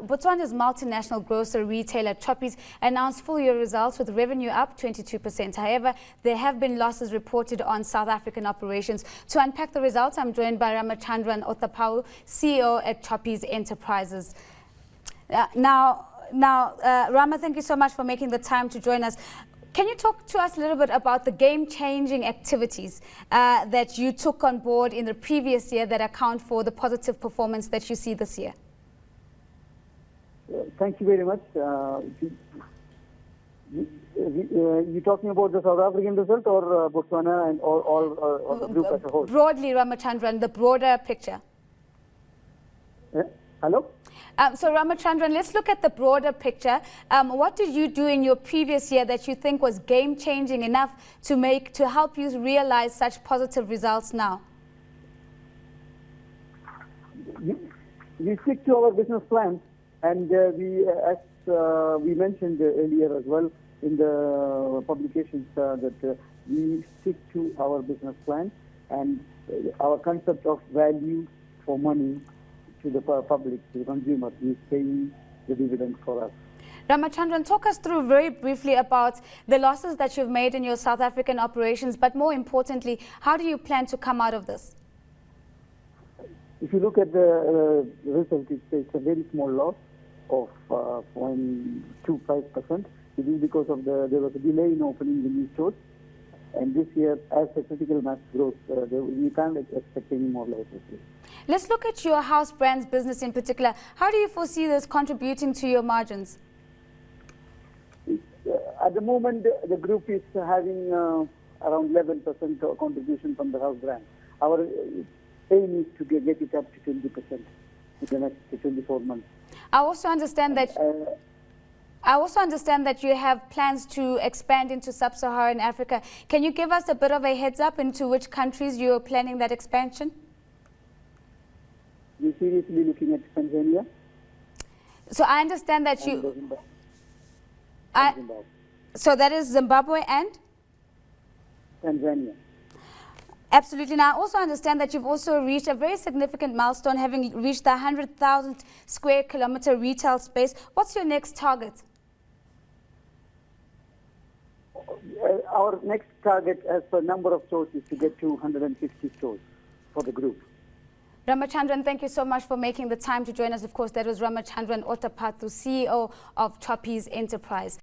Botswana's multinational grocery retailer Choppies announced full-year results with revenue up 22%. However, there have been losses reported on South African operations. To unpack the results, I'm joined by Ramachandran Ottapau, CEO at Choppies Enterprises. Rama, thank you so much for making the time to join us. Can you talk to us a little bit about the game-changing activities that you took on board in the previous year that account for the positive performance that you see this year? Thank you very much. You're talking about the South African result or Botswana and all the group as a whole? Broadly, Ramachandran, the broader picture. Hello? So Ramachandran, let's look at the broader picture. What did you do in your previous year that you think was game-changing enough to help you realize such positive results now? We stick to our business plan, and as we mentioned earlier as well in the publications, that we stick to our business plan and our concept of value for money to the public, to the consumer, is paying the dividend for us. Ramachandran, talk us through very briefly about the losses that you've made in your South African operations, but more importantly, how do you plan to come out of this? If you look at the result, it's a very small loss of 0.25%. It is because of there was a delay in opening the new stores. And this year, as the critical mass grows, we can't expect any more losses. Let's look at your house brands business in particular. How do you foresee this contributing to your margins? At the moment, the group is having around 11% contribution from the house brand. Our aim is to get it up to 20% in the next 24 months. I also understand that you have plans to expand into sub-Saharan Africa. Can you give us a bit of a heads up into which countries you are planning that expansion? We're seriously looking at Tanzania. So I understand that Zimbabwe. So that is Zimbabwe and? Tanzania. Absolutely. Now, I also understand that you've also reached a very significant milestone, having reached the 100,000 square kilometer retail space. What's your next target? Our next target as per number of stores is to get to 150 stores for the group. Ramachandran, thank you so much for making the time to join us. Of course, that was Ramachandran Ottapau, CEO of Choppies Enterprise.